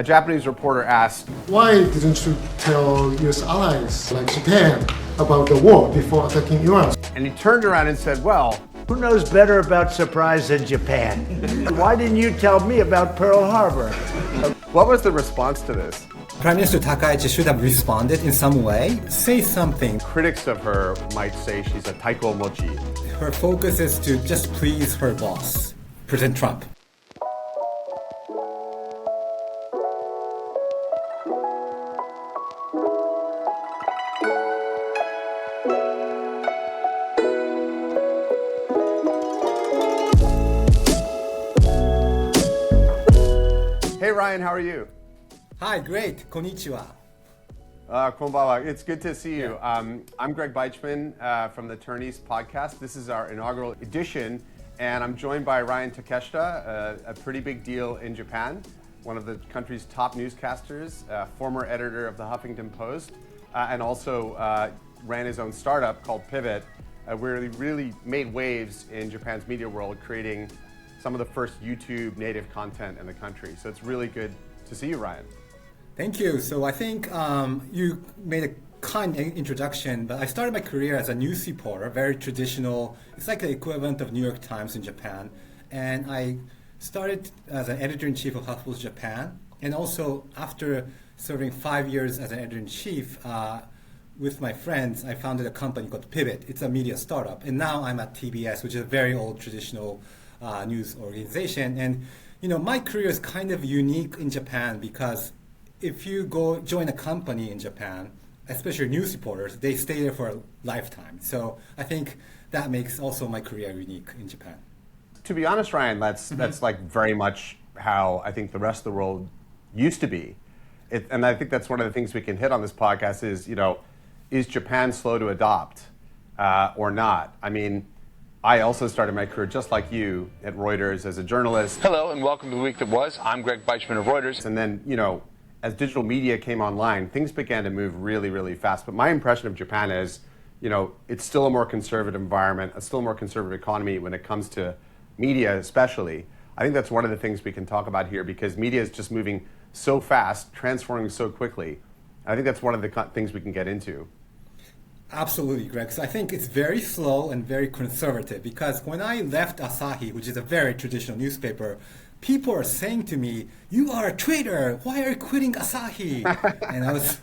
A Japanese reporter asked, Why didn't you tell US allies like Japan about the war before attacking Iran? and he turned around and said, well, who knows better about surprise than Japan? Why didn't you tell me about Pearl Harbor? what was the response to this? Prime Minister Takaichi should have responded in some way, say something. Critics of her might say she's a taiko mochi. Her focus is to just please her boss, President Trump. Hey Ryan, how are you? Hi, great. Konnichiwa. Konbawa, it's good to see you. I'm Greg Beichman from the Turney's podcast. This is our inaugural edition, and I'm joined by Ryan Takeshita, a pretty big deal in Japan, one of the country's top newscasters, former editor of the Huffington Post, and also ran his own startup called Pivot, where he really made waves in Japan's media world, creating some of the first YouTube native content in the country. So it's really good to see you, Ryan. Thank you. So I think you made a kind introduction, but I started my career as a news reporter, very traditional. It's like the equivalent of New York Times in Japan. And I started as an editor-in-chief of HuffPost Japan. And also after serving 5 years as an editor-in-chief, with my friends, I founded a company called Pivot. It's a media startup. And now I'm at TBS, which is a very old traditional news organization. And my career is kind of unique in Japan because if you go join a company in Japan, especially news reporters, they stay there for a lifetime. So I think that makes also my career unique in Japan. To be honest, Ryan, that's like very much how I think the rest of the world used to be. And I think that's one of the things we can hit on this podcast is Japan slow to adopt or not? I mean, I also started my career just like you at Reuters as a journalist. Hello and welcome to The Week That Was. I'm Greg Beichman of Reuters. And then, as digital media came online, things began to move really, really fast. But my impression of Japan is, it's still a more conservative environment, a still more conservative economy when it comes to media especially. I think that's one of the things we can talk about here because media is just moving so fast, transforming so quickly. I think that's one of the things we can get into. Absolutely, Greg. So I think it's very slow and very conservative because when I left Asahi, which is a very traditional newspaper, people are saying to me, "You are a traitor. Why are you quitting Asahi?" And I was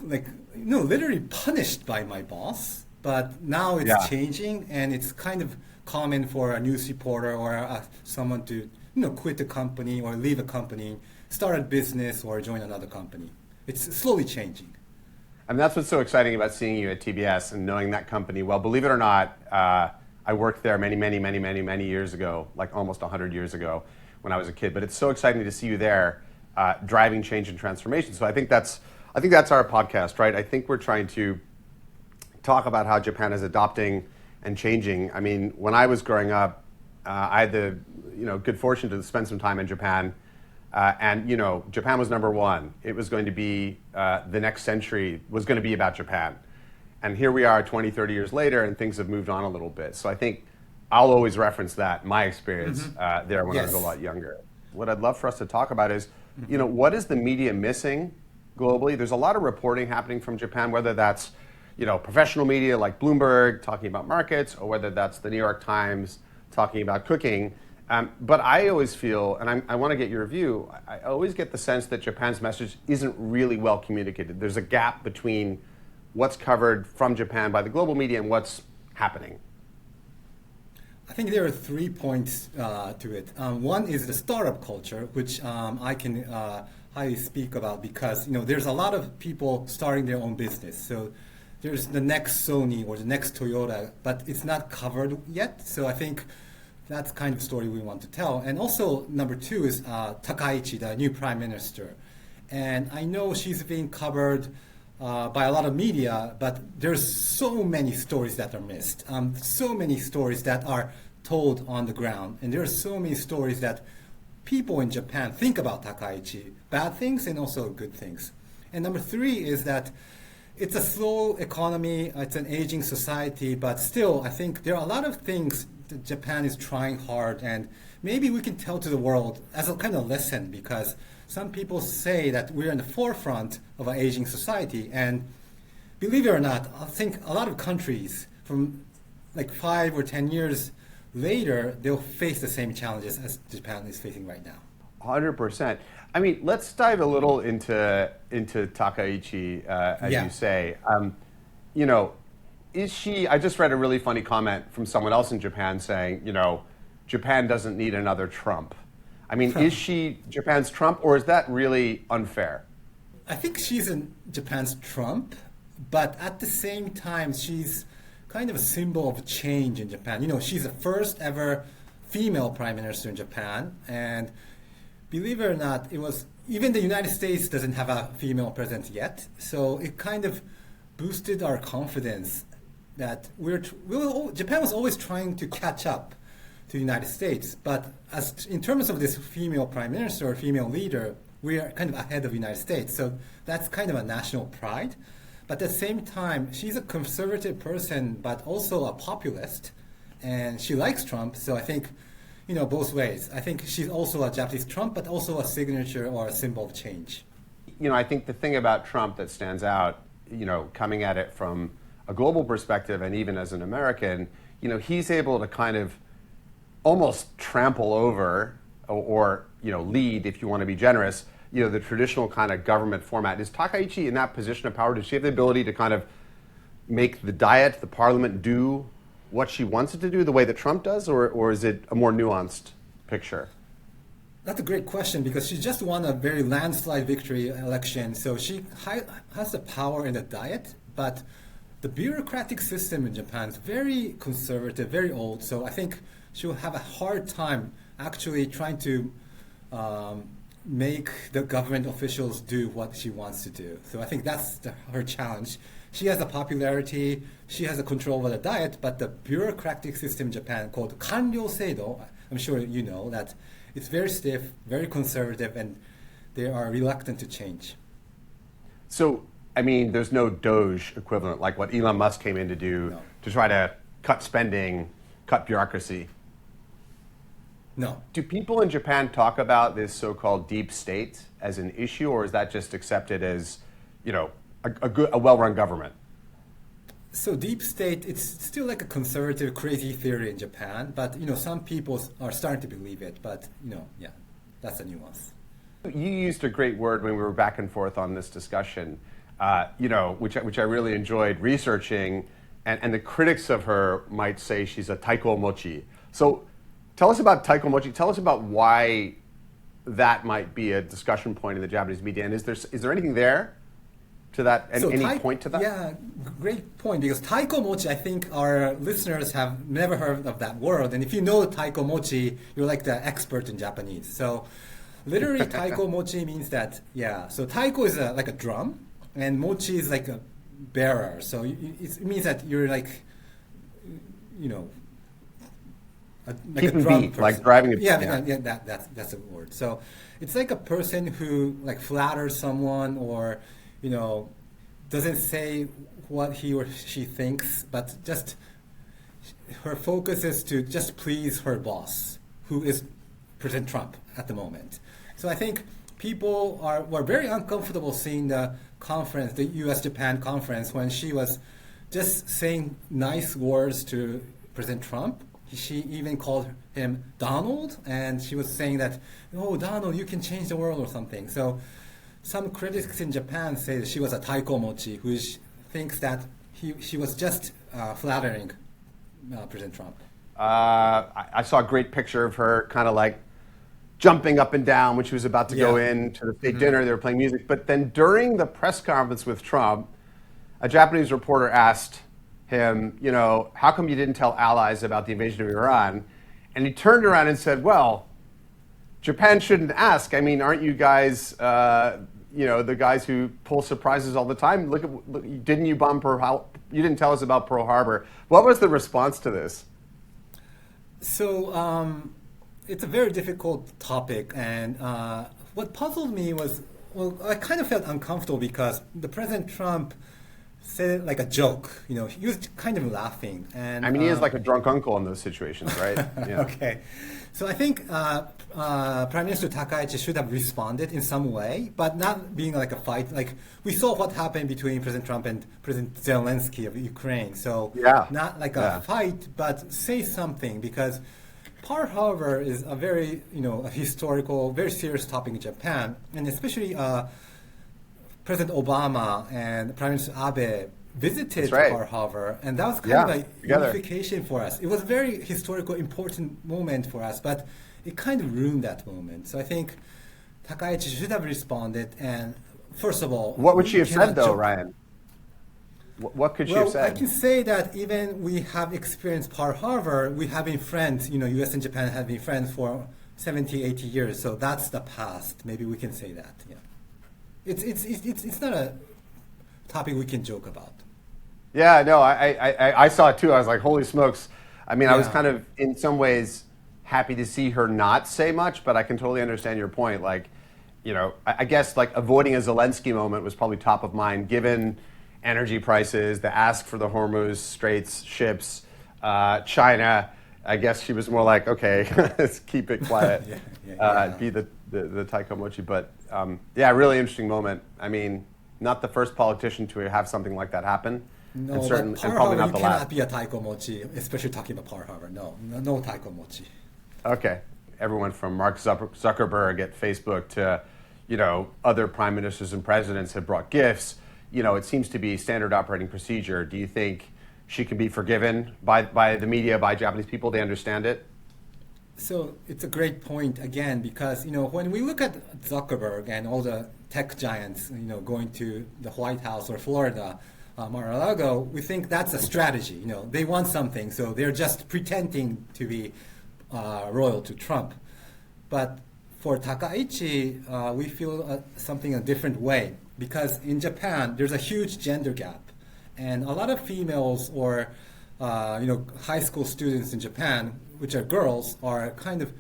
literally punished by my boss. But now it's changing, and it's kind of common for a news reporter or someone to quit the company or leave a company, start a business, or join another company. It's slowly changing. And that's what's so exciting about seeing you at TBS and knowing that company. Well, believe it or not, I worked there many years ago, like almost 100 years ago when I was a kid. But it's so exciting to see you there driving change and transformation. So I think that's our podcast, right? I think we're trying to talk about how Japan is adopting and changing. I mean, when I was growing up, I had the good fortune to spend some time in Japan. And Japan was number one. It was going to be, the next century was going to be about Japan. And here we are 20, 30 years later, and things have moved on a little bit. So I think I'll always reference that, my experience there when I was a lot younger. What I'd love for us to talk about is, what is the media missing globally? There's a lot of reporting happening from Japan, whether that's, professional media like Bloomberg talking about markets, or whether that's the New York Times talking about cooking. But I always feel, and I want to get your view, I always get the sense that Japan's message isn't really well communicated. There's a gap between what's covered from Japan by the global media and what's happening. I think there are 3 points to it. One is the startup culture, which I can highly speak about because there's a lot of people starting their own business. So there's the next Sony or the next Toyota, but it's not covered yet. So I think that's kind of story we want to tell. And also, number 2 is Takaichi, the new prime minister. And I know she's being covered by a lot of media, but there's so many stories that are missed. So many stories that are told on the ground. And there are so many stories that people in Japan think about Takaichi, bad things and also good things. And number 3 is that it's a slow economy, it's an aging society, but still, I think there are a lot of things that Japan is trying hard, and maybe we can tell to the world as a kind of lesson, because some people say that we're in the forefront of an aging society, and believe it or not, I think a lot of countries from like 5 or 10 years later, they'll face the same challenges as Japan is facing right now. 100%. I mean, let's dive a little into Takaichi, as Yeah. you say. You know, is she? I just read a really funny comment from someone else in Japan saying, you know, Japan doesn't need another Trump. I mean, is she Japan's Trump, or is that really unfair? I think she's in Japan's Trump, but at the same time, she's kind of a symbol of change in Japan. You know, she's the first ever female prime minister in Japan, and believe it or not, it was even the United States doesn't have a female president yet, so it kind of boosted our confidence that Japan was always trying to catch up to the United States, but as in terms of this female prime minister or female leader, we are kind of ahead of the United States. So that's kind of a national pride. But at the same time, she's a conservative person, but also a populist, and she likes Trump. So I think, you know, both ways. I think she's also a Japanese Trump, but also a signature or a symbol of change. You know, I think the thing about Trump that stands out, you know, coming at it from a global perspective and even as an American, you know, he's able to kind of almost trample over or you know, lead, if you want to be generous, you know, the traditional kind of government format. Is Takaichi in that position of power? Does she have the ability to kind of make the Diet, the parliament, do what she wants it to do the way that Trump does, or is it a more nuanced picture? That's a great question because she just won a very landslide victory election. So she has the power in the Diet, but the bureaucratic system in Japan is very conservative, very old. So I think she will have a hard time actually trying to make the government officials do what she wants to do. So I think that's her challenge. She has a popularity, she has a control over the Diet, but the bureaucratic system in Japan called Kanryo Seido, I'm sure you know that it's very stiff, very conservative, and they are reluctant to change. So, I mean, there's no Doge equivalent like what Elon Musk came in to do to try to cut spending, cut bureaucracy. No. Do people in Japan talk about this so-called deep state as an issue, or is that just accepted as, you know, a well-run government? So deep state, it's still like a conservative, crazy theory in Japan, but you know, some people are starting to believe it. But you know, yeah, that's a nuance. You used a great word when we were back and forth on this discussion, you know, which I really enjoyed researching, and the critics of her might say she's a taiko mochi. So tell us about taiko mochi. Tell us about why that might be a discussion point in the Japanese media, and is there anything there to that, and any point to that? Yeah, great point, because taiko mochi, I think our listeners have never heard of that word, and if you know taiko mochi, you're like the expert in Japanese. So literally taiko mochi means that, yeah, so taiko is like a drum, and mochi is like a bearer, so it means that you're like, you know, like a drum beat, person. like driving a beat. Yeah, that's a word. So it's like a person who like flatters someone, or you know, doesn't say what he or she thinks, but just her focus is to just please her boss, who is President Trump at the moment. So I think people were very uncomfortable seeing the conference, the U.S.-Japan conference, when she was just saying nice words to President Trump. She even called him Donald, and she was saying that, "Oh, Donald, you can change the world," or something. So some critics in Japan say that she was a taiko mochi, who thinks that she was just flattering President Trump. I saw a great picture of her kind of like jumping up and down when she was about to go in to the state dinner. They were playing music. But then during the press conference with Trump, a Japanese reporter asked him, you know, how come you didn't tell allies about the invasion of Iran? And he turned around and said, well, Japan shouldn't ask. I mean, aren't you guys, you know, the guys who pull surprises all the time? Look, didn't you bomb Pearl Harbor? You didn't tell us about Pearl Harbor. What was the response to this? So it's a very difficult topic, and what puzzled me was, well, I kind of felt uncomfortable because the President Trump said it like a joke. You know, he was kind of laughing, and I mean, he is like a drunk uncle in those situations, right? Yeah. Okay. So I think Prime Minister Takaichi should have responded in some way, but not being like a fight. Like we saw what happened between President Trump and President Zelensky of Ukraine. So Yeah. not like Yeah. a fight, but say something, because Pearl Harbor is a very, a historical, very serious topic in Japan, and especially President Obama and Prime Minister Abe visited That's right. Pearl Harbor, and that was kind Yeah, of a together. unification for us. It was a very historical, important moment for us, but it kind of ruined that moment. So I think Takaichi should have responded, and first of all, What would she we have cannot said, though, joke. Ryan? What could she Well, have I said? can say that even we have experienced Pearl Harbor, we have been friends, U.S. and Japan have been friends for 70, 80 years, so that's the past. Maybe we can say that, yeah. It's not a topic we can joke about. Yeah, no, I saw it too. I was like, holy smokes. I mean, I was Yeah. kind of, in some ways, happy to see her not say much, but I can totally understand your point. Like, I guess like avoiding a Zelensky moment was probably top of mind given energy prices, the ask for the Hormuz Straits ships, China. I guess she was more like, okay, let's keep it quiet, Yeah. be the Taiko Mochi. But yeah, really interesting moment. I mean, not the first politician to have something like that happen. No, and, but certain, Pearl and probably Harbor, not you the cannot last. be a taiko mochi, especially talking about Pearl Harbor. No taiko mochi. Okay. Everyone from Mark Zuckerberg at Facebook to, other prime ministers and presidents have brought gifts. It seems to be standard operating procedure. Do you think she can be forgiven by the media, by Japanese people? They understand it? So it's a great point again, because when we look at Zuckerberg and all the tech giants going to the White House or Florida, Mar-a-Lago, we think that's a strategy. They want something, so they're just pretending to be loyal to Trump. But for Takaichi, we feel something a different way, because in Japan there's a huge gender gap, and a lot of females or high school students in Japan, which are girls, are kind of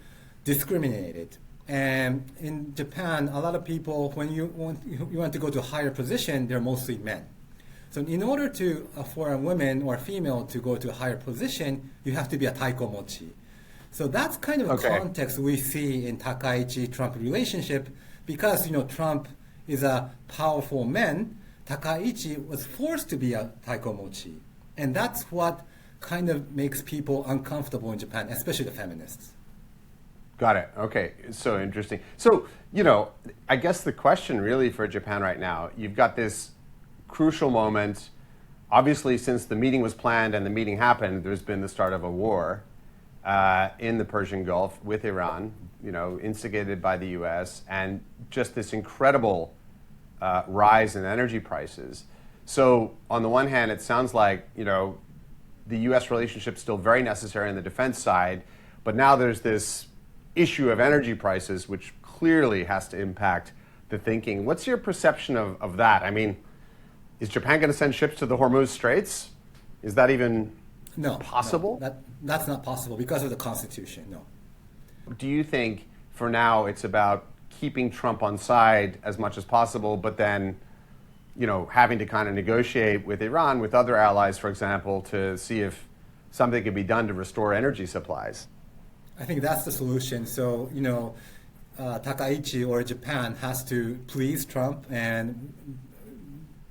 discriminated. And in Japan, a lot of people, when you want to go to a higher position, they're mostly men. So in order for a woman or a female to go to a higher position, you have to be a taiko mochi. So that's kind of a Okay. context we see in Takaichi-Trump relationship, because Trump is a powerful man. Takaichi was forced to be a taiko mochi, and that's what kind of makes people uncomfortable in Japan, especially the feminists. Got it. Okay. So interesting. So, I guess the question really for Japan right now, you've got this crucial moment. Obviously, since the meeting was planned and the meeting happened, there's been the start of a war in the Persian Gulf with Iran, instigated by the U.S., and just this incredible rise in energy prices. So, on the one hand, it sounds like, the U.S. relationship is still very necessary on the defense side, but now there's this issue of energy prices, which clearly has to impact the thinking. What's your perception of that? I mean, is Japan going to send ships to the Hormuz Straits? Is that even possible? No, that's not possible because of the Constitution, no. Do you think for now it's about keeping Trump on side as much as possible, but then having to kind of negotiate with Iran, with other allies, for example, to see if something could be done to restore energy supplies? I think that's the solution. So, Takaichi or Japan has to please Trump and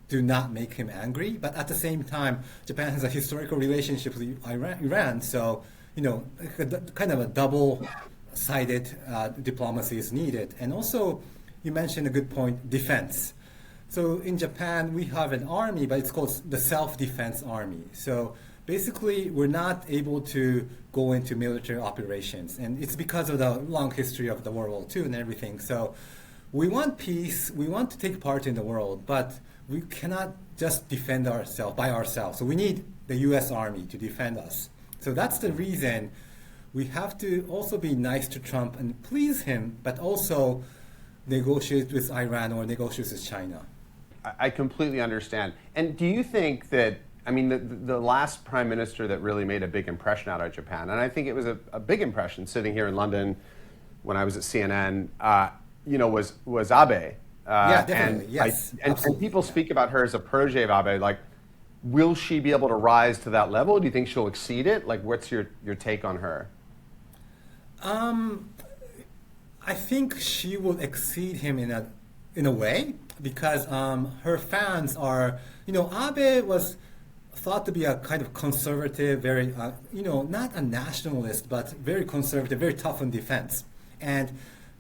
do not make him angry. But at the same time, Japan has a historical relationship with Iran. So, kind of a double-sided diplomacy is needed. And also, you mentioned a good point, defense. So in Japan, we have an army, but it's called the Self-Defense Army. So basically, we're not able to go into military operations. And it's because of the long history of the World War II and everything. So we want peace, we want to take part in the world, but we cannot just defend ourselves by ourselves. So we need the US Army to defend us. So that's the reason we have to also be nice to Trump and please him, but also negotiate with Iran or negotiate with China. I completely understand. And do you think that, I mean, the last prime minister that really made a big impression out of Japan, and I think it was a big impression sitting here in London when I was at CNN, was Abe. Yeah, definitely. And Yes, and absolutely. people speak about her as a protege of Abe. Like, will she be able to rise to that level? Do you think she'll exceed it? Like, what's your take on her? I think she will exceed him in a way because her fans are, Abe was thought to be a kind of conservative, very, not a nationalist, but very conservative, very tough on defense. And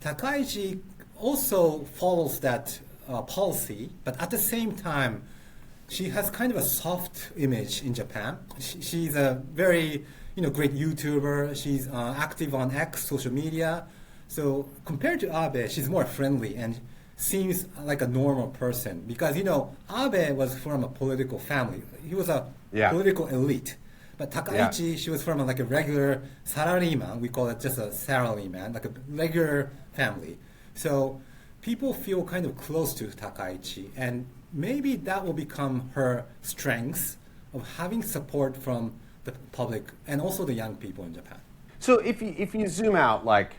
Takaichi also follows that policy, but at the same time, she has kind of a soft image in Japan. She's a very, great YouTuber. She's active on X, social media. So compared to Abe, she's more friendly and seems like a normal person because, Abe was from a political family. He was a political elite. But Takaichi, she was from like a regular salaryman. We call it just a salaryman, like a regular family. So people feel kind of close to Takaichi. And maybe that will become her strength of having support from the public and also the young people in Japan. So if you zoom out like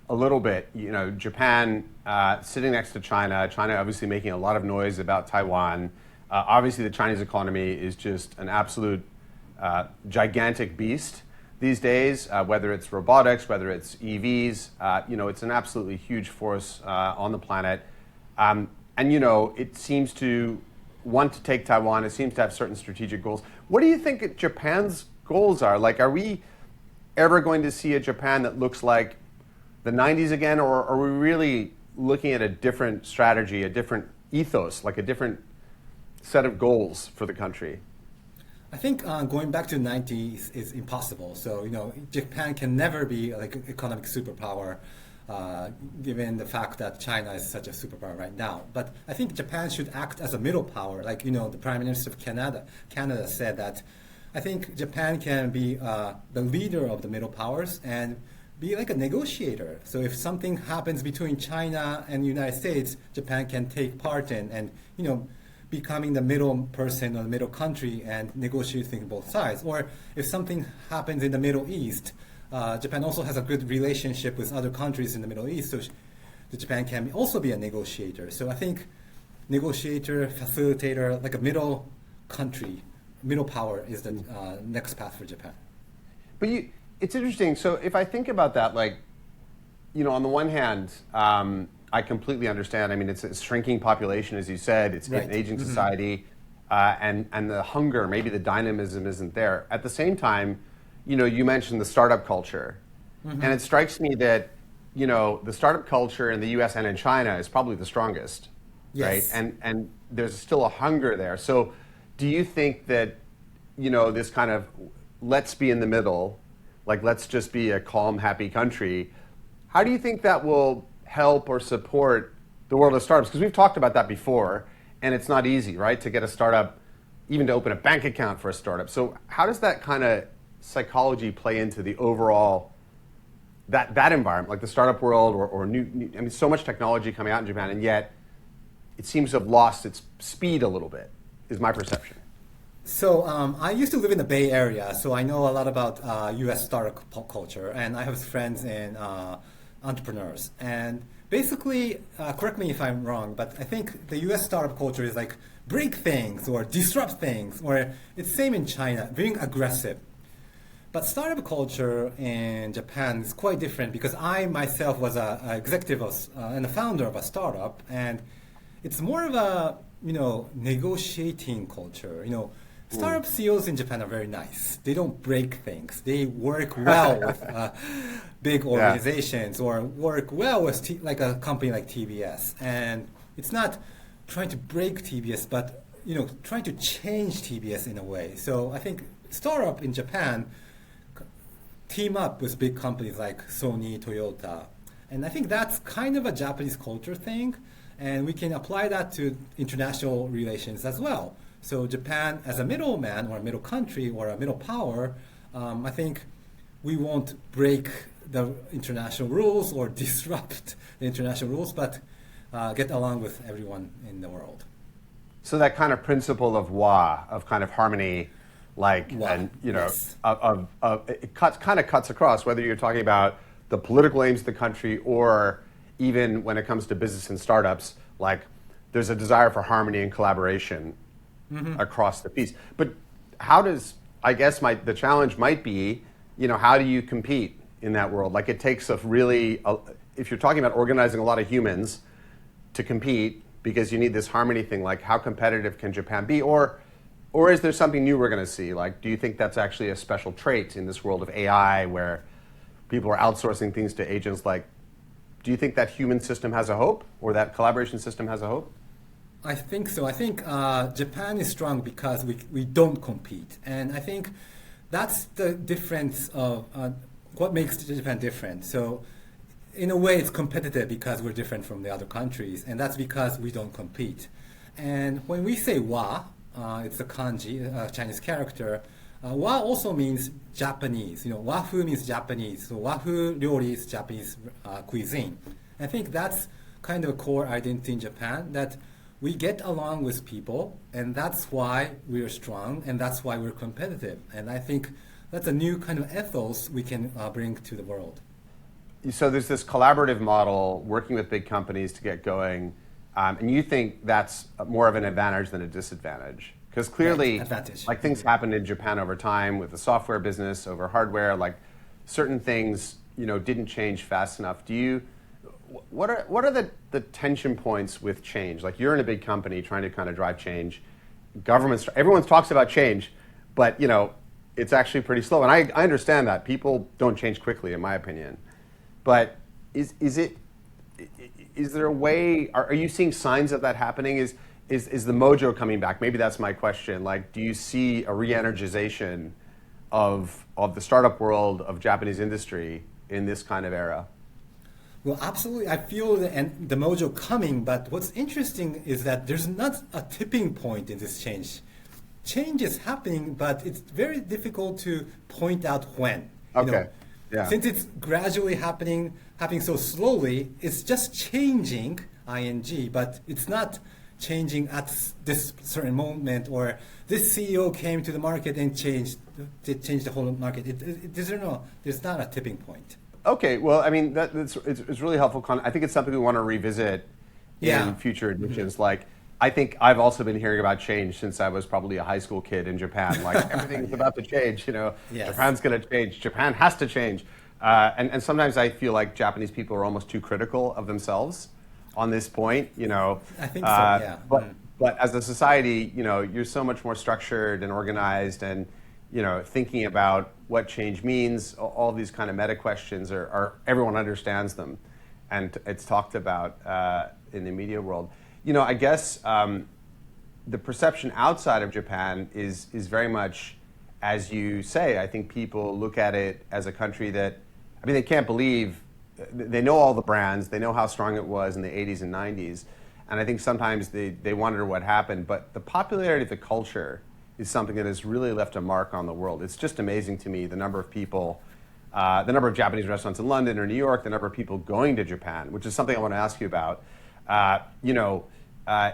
a little bit, Japan sitting next to China, China obviously making a lot of noise about Taiwan. Obviously the Chinese economy is just an absolute gigantic beast these days, whether it's robotics, whether it's EVs, it's an absolutely huge force on the planet. And it seems to want to take Taiwan. It seems to have certain strategic goals. What do you think Japan's goals are? Like, are we ever going to see a Japan that looks like the 90s again, or are we really looking at a different strategy, a different ethos, like a different set of goals for the country? I think going back to the 90s is impossible. So, Japan can never be like an economic superpower, given the fact that China is such a superpower right now. But I think Japan should act as a middle power. Like, the Prime Minister of Canada said that I think Japan can be the leader of the middle powers and be like a negotiator. So if something happens between China and the United States, Japan can take part in and, becoming the middle person or the middle country and negotiating both sides. Or if something happens in the Middle East, Japan also has a good relationship with other countries in the Middle East, so Japan can also be a negotiator. So I think negotiator, facilitator, like a middle country, middle power is the next path for Japan. But it's interesting. So if I think about that, like, on the one hand, I completely understand. I mean, it's a shrinking population, as you said. It's an aging society, and the hunger, maybe the dynamism isn't there. At the same time, you mentioned the startup culture, and it strikes me that the startup culture in the U.S. and in China is probably the strongest, right? And there's still a hunger there. So, do you think that this kind of let's be in the middle, like let's just be a calm, happy country? How do you think that will help or support the world of startups? Because we've talked about that before, and it's not easy, right, to get a startup, even to open a bank account for a startup. So how does that kind of psychology play into the overall, that environment, like the startup world or new, I mean, so much technology coming out in Japan, and yet it seems to have lost its speed a little bit, is my perception. So I used to live in the Bay Area, so I know a lot about U.S. startup culture, and I have friends in entrepreneurs. And basically, correct me if I'm wrong, but I think the U.S. startup culture is like break things or disrupt things, or it's same in China, being aggressive. But startup culture in Japan is quite different because I myself was an executive and a founder of a startup, and it's more of a negotiating culture. Startup CEOs in Japan are very nice. They don't break things. They work well with big organizations or work well with like a company like TBS. And it's not trying to break TBS, but trying to change TBS in a way. So I think startup in Japan team up with big companies like Sony, Toyota. And I think that's kind of a Japanese culture thing. And we can apply that to international relations as well. So Japan, as a middleman or a middle country or a middle power, I think we won't break the international rules or disrupt the international rules, but get along with everyone in the world. So that kind of principle of wa, of kind of harmony, like, Wa, and yes. it kind of cuts across whether you're talking about the political aims of the country or even when it comes to business and startups, like there's a desire for harmony and collaboration across the piece. But how does, I guess the challenge might be, how do you compete in that world. Like it takes if you're talking about organizing a lot of humans to compete because you need this harmony thing, like how competitive can Japan be? Or is there something new we're going to see? Like, do you think that's actually a special trait in this world of AI where people are outsourcing things to agents? Like, do you think that human system has a hope, or that collaboration system has a hope? I think so. I think Japan is strong because we don't compete. And I think that's the difference of what makes Japan different. So in a way, it's competitive because we're different from the other countries. And that's because we don't compete. And when we say wa, it's a kanji, a Chinese character, wa also means Japanese. Wafu means Japanese. So wafu ryori is Japanese cuisine. I think that's kind of a core identity in Japan, that we get along with people, and that's why we're strong, and that's why we're competitive. And I think that's a new kind of ethos we can bring to the world. So there's this collaborative model working with big companies to get going, and you think that's more of an advantage than a disadvantage? Because clearly, like things happened in Japan over time with the software business over hardware, like certain things, didn't change fast enough. What are the tension points with change? Like you're in a big company trying to kind of drive change. Everyone talks about change, but it's actually pretty slow. And I understand that people don't change quickly, in my opinion. But is there a way? Are you seeing signs of that happening? Is the mojo coming back? Maybe that's my question. Like, do you see a re-energization of the startup world of Japanese industry in this kind of era? Well, absolutely. I feel the mojo coming, but what's interesting is that there's not a tipping point in this change. Change is happening, but it's very difficult to point out when. Okay. Yeah. Since it's gradually happening so slowly, it's just changing, ing, but it's not changing at this certain moment, or this CEO came to the market and changed the whole market. There's not a tipping point. Okay, well, I mean, it's really helpful. I think it's something we want to revisit in future editions. Mm-hmm. Like, I think I've also been hearing about change since I was probably a high school kid in Japan. Like, everything's about to change, Yes. Japan's going to change. Japan has to change. And sometimes I feel like Japanese people are almost too critical of themselves on this point, I think so, yeah. But as a society, you're so much more structured and organized, and thinking about what change means, all these kind of meta questions are everyone understands them, and it's talked about in the media world. I guess the perception outside of Japan is very much, as you say. I think people look at it as a country that, they can't believe. They know all the brands, they know how strong it was in the 80s and 90s, and I think sometimes they wonder what happened. But the popularity of the culture is something that has really left a mark on the world. It's just amazing to me, the number of people, the number of Japanese restaurants in London or New York, the number of people going to Japan, which is something I want to ask you about,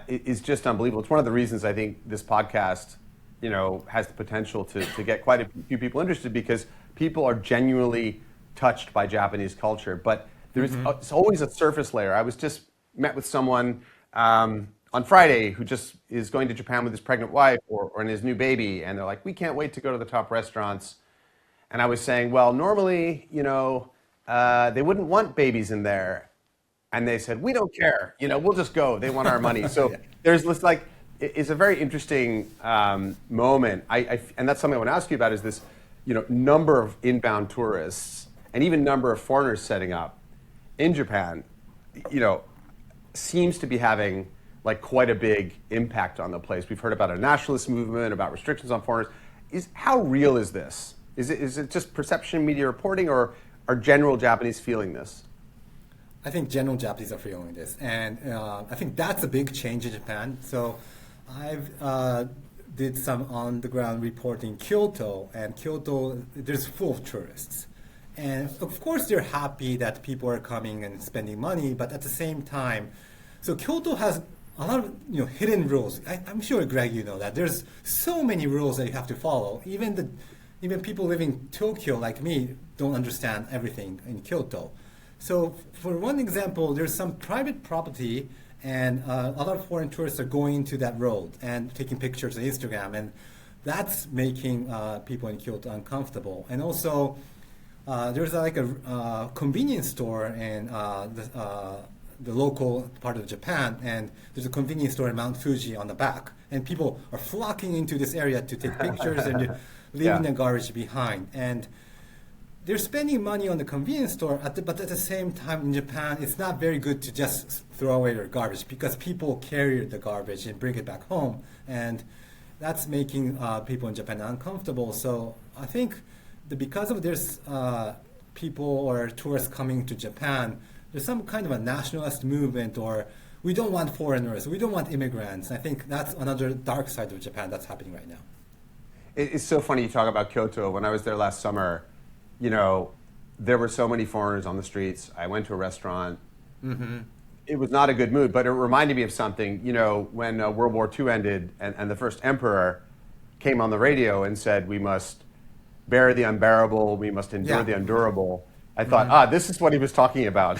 is just unbelievable. It's one of the reasons I think this podcast, has the potential to get quite a few people interested, because people are genuinely touched by Japanese culture. But it's always a surface layer. I was just met with someone on Friday who just is going to Japan with his pregnant wife or his new baby, and they're like, we can't wait to go to the top restaurants. And I was saying, well, normally, they wouldn't want babies in there. And they said, we don't care, we'll just go. They want our money. So there's this it's a very interesting moment. And that's something I want to ask you about, is this, number of inbound tourists and even number of foreigners setting up in Japan, seems to be having quite a big impact on the place. We've heard about a nationalist movement, about restrictions on foreigners. How real is this? Is it just perception, media reporting, or are general Japanese feeling this? I think general Japanese are feeling this, and I think that's a big change in Japan. So I've did some on-the-ground reporting in Kyoto, and Kyoto, there's full of tourists. And of course they're happy that people are coming and spending money, but at the same time, so Kyoto has a lot of hidden rules. I'm sure, Greg, you know that. There's so many rules that you have to follow. Even people living in Tokyo like me don't understand everything in Kyoto. So for one example, there's some private property, and a lot of foreign tourists are going to that road and taking pictures on Instagram, and that's making people in Kyoto uncomfortable. And also, there's like a convenience store in the local part of Japan, and there's a convenience store in Mount Fuji on the back, and people are flocking into this area to take pictures and leaving their garbage behind. And they're spending money on the convenience store, but at the same time in Japan, it's not very good to just throw away their garbage because people carry the garbage and bring it back home. And that's making people in Japan uncomfortable. So I think that because of this people or tourists coming to Japan, there's some kind of a nationalist movement, or we don't want foreigners, we don't want immigrants. I think that's another dark side of Japan that's happening right now. It's so funny you talk about Kyoto. When I was there last summer, you know, there were so many foreigners on the streets. I went to a restaurant. It was not a good mood, but it reminded me of something. You know, when World War II ended and the first emperor came on the radio and said, we must bear the unbearable, we must endure the undurable. I thought, this is what he was talking about.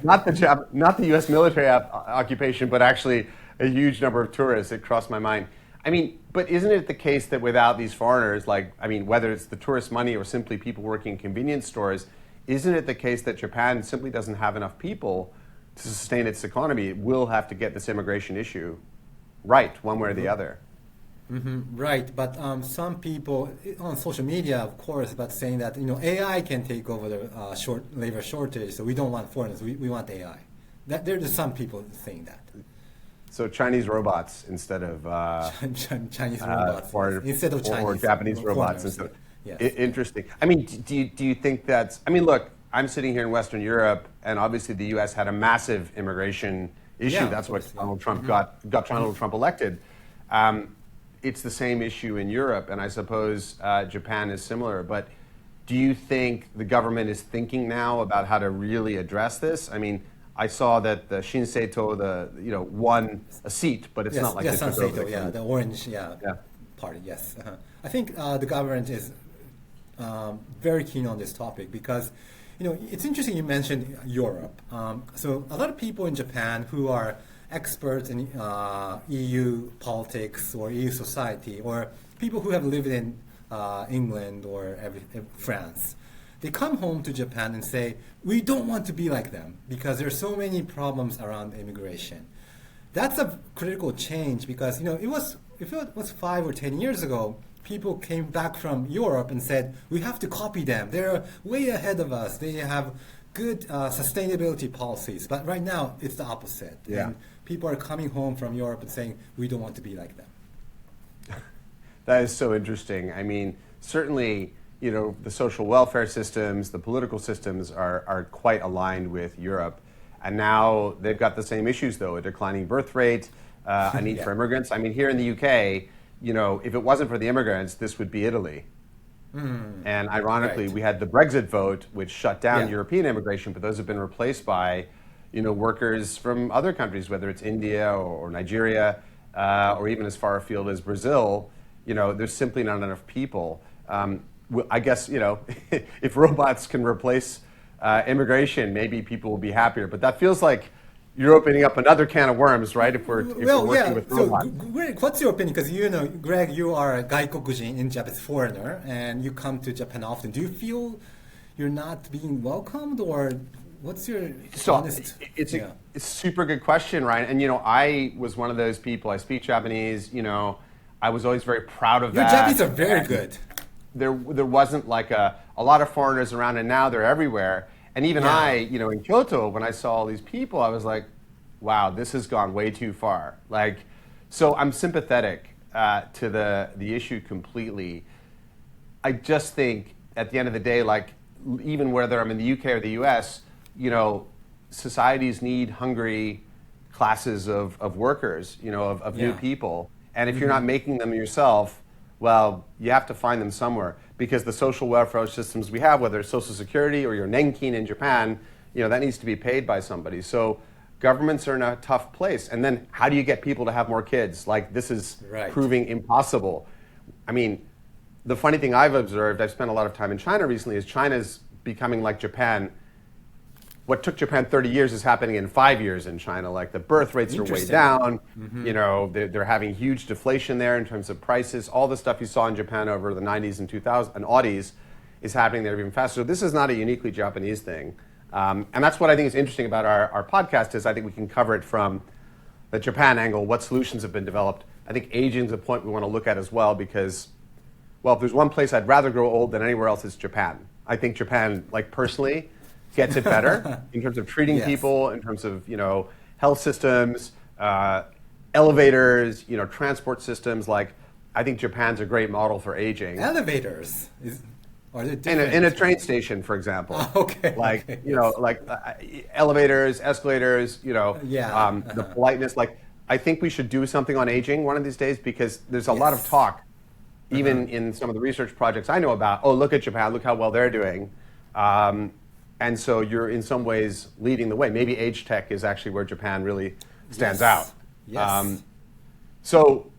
not the U.S. military occupation, but actually a huge number of tourists. It crossed my mind. I mean, but isn't it the case that without these foreigners, like, I mean, whether it's the tourist money or simply people working in convenience stores, isn't it the case that Japan simply doesn't have enough people to sustain its economy? It will have to get this immigration issue right, one way or the other. Right, but some people on social media, of course, but saying that, you know, AI can take over the labor shortage, so we don't want foreigners, we want AI. There's some people saying that. So Chinese robots instead of Chinese robots instead of Chinese or Japanese robots instead. Yes. Interesting. I mean, do you think that's? I mean, look, I'm sitting here in Western Europe, and obviously the U.S. had a massive immigration issue. Yeah, That's what course, Donald Trump got Donald Trump elected. It's the same issue in Europe, and I suppose Japan is similar. But do you think the government is thinking now about how to really address this? I mean, I saw that the Shinseito, won a seat, but it's not like yes, they took over Shinseito, the orange, party, yes. I think the government is very keen on this topic because, you know, it's interesting you mentioned Europe. So a lot of people in Japan who are experts in EU politics or EU society, or people who have lived in England or France, they come home to Japan and say, we don't want to be like them because there are so many problems around immigration. That's a critical change because, you know, if it was 5 or 10 years ago, people came back from Europe and said, we have to copy them. They're way ahead of us. They have good sustainability policies. But right now, it's the opposite. Yeah. And people are coming home from Europe and saying, we don't want to be like them. That is so interesting. I mean, certainly, you know, the social welfare systems, the political systems are quite aligned with Europe. And now they've got the same issues, though, a declining birth rate, a need for immigrants. I mean, here in the UK, you know, if it wasn't for the immigrants, this would be Italy. And ironically, we had the Brexit vote, which shut down European immigration, but those have been replaced by, you know, workers from other countries, whether it's India or Nigeria, or even as far afield as Brazil. You know, there's simply not enough people. I guess, you know, if robots can replace immigration, maybe people will be happier. But that feels like you're opening up another can of worms, right? If we're working with robots. So, Greg, what's your opinion? Because, you know, Greg, you are a gaikokujin in Japanese foreigner, and you come to Japan often. Do you feel you're not being welcomed, or what's your honest? It's a super good question, Ryan. And, you know, I was one of those people. I speak Japanese. You know, I was always very proud of that. Your Japanese are very good. There wasn't like a lot of foreigners around, and now they're everywhere. And even I, you know, in Kyoto, when I saw all these people, I was like, wow, this has gone way too far. Like, so I'm sympathetic to the issue completely. I just think at the end of the day, like, even whether I'm in the UK or the US, you know, societies need hungry classes of workers, you know, of new people. And if you're not making them yourself, well, you have to find them somewhere, because the social welfare systems we have, whether it's Social Security or your Nenkin in Japan, you know, that needs to be paid by somebody. So governments are in a tough place. And then how do you get people to have more kids? Like, this is proving impossible. I mean, the funny thing I've observed, I've spent a lot of time in China recently, is China's becoming like Japan. What took Japan 30 years is happening in 5 years in China. Like, the birth rates are way down. You know, they're having huge deflation there in terms of prices. All the stuff you saw in Japan over the 90s and 2000s and aughties is happening there even faster. So this is not a uniquely Japanese thing. And that's what I think is interesting about our podcast is I think we can cover it from the Japan angle, what solutions have been developed. I think aging is a point we want to look at as well because, well, if there's one place I'd rather grow old than anywhere else, it's Japan. I think Japan, like personally, gets it better in terms of treating people, in terms of, health systems, elevators, transport systems. Like, I think Japan's a great model for aging. Elevators? Are they In different? a train station, for example. Okay, Like, okay, elevators, escalators, Yeah, the politeness. Like, I think we should do something on aging one of these days because there's a lot of talk, even in some of the research projects I know about. Oh, look at Japan, look how well they're doing. And so you're in some ways leading the way. Maybe age tech is actually where Japan really stands out. Yes. So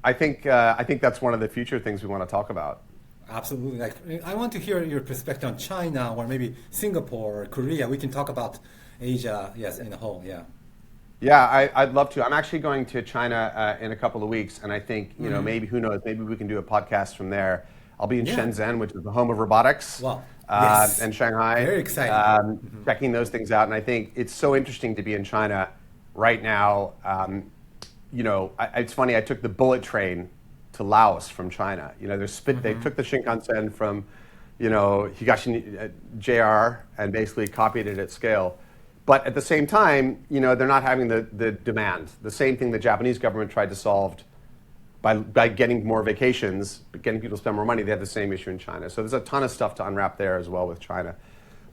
I think that's one of the future things we want to talk about. Absolutely. Like, I want to hear your perspective on China or maybe Singapore or Korea. We can talk about Asia, yes, in a whole, yeah. Yeah, I'd love to. I'm actually going to China in a couple of weeks, and I think, maybe, who knows, maybe we can do a podcast from there. I'll be in Shenzhen, which is the home of robotics, Wow. Yes. and Shanghai. Very exciting. Checking those things out, and I think it's so interesting to be in China right now. It's funny, I took the bullet train to Laos from China. They took the Shinkansen from, Higashi JR and basically copied it at scale. But at the same time, they're not having the demand. The same thing the Japanese government tried to solve by getting more vacations, but getting people to spend more money. They have the same issue in China. So there's a ton of stuff to unwrap there as well with China.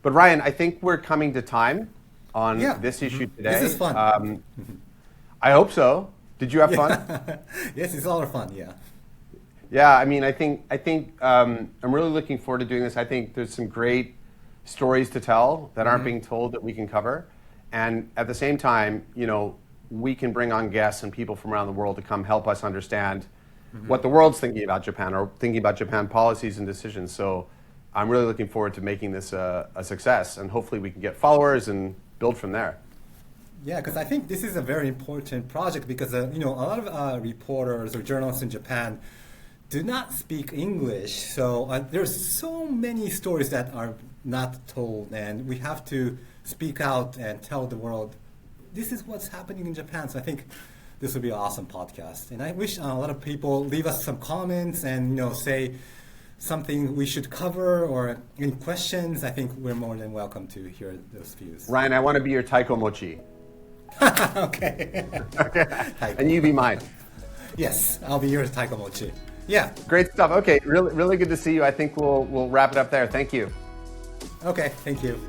But Ryan, I think we're coming to time on this issue today. This is fun. I hope so. Did you have fun? Yes, it's a lot of fun, yeah. Yeah, I mean, I think I'm really looking forward to doing this. I think there's some great stories to tell that aren't being told that we can cover. And at the same time, we can bring on guests and people from around the world to come help us understand what the world's thinking about Japan or thinking about Japan policies and decisions. So I'm really looking forward to making this a success, and hopefully we can get followers and build from there. Yeah, because I think this is a very important project because, a lot of reporters or journalists in Japan do not speak English. So there's so many stories that are not told, and we have to speak out and tell the world, this is what's happening in Japan. So I think this would be an awesome podcast. And I wish a lot of people leave us some comments and, say something we should cover or any questions. I think we're more than welcome to hear those views. Ryan, I want to be your taiko mochi. Okay. And you be mine. Yes, I'll be your taiko mochi. Yeah. Great stuff. Okay, really, really good to see you. I think we'll wrap it up there. Thank you. Okay, thank you.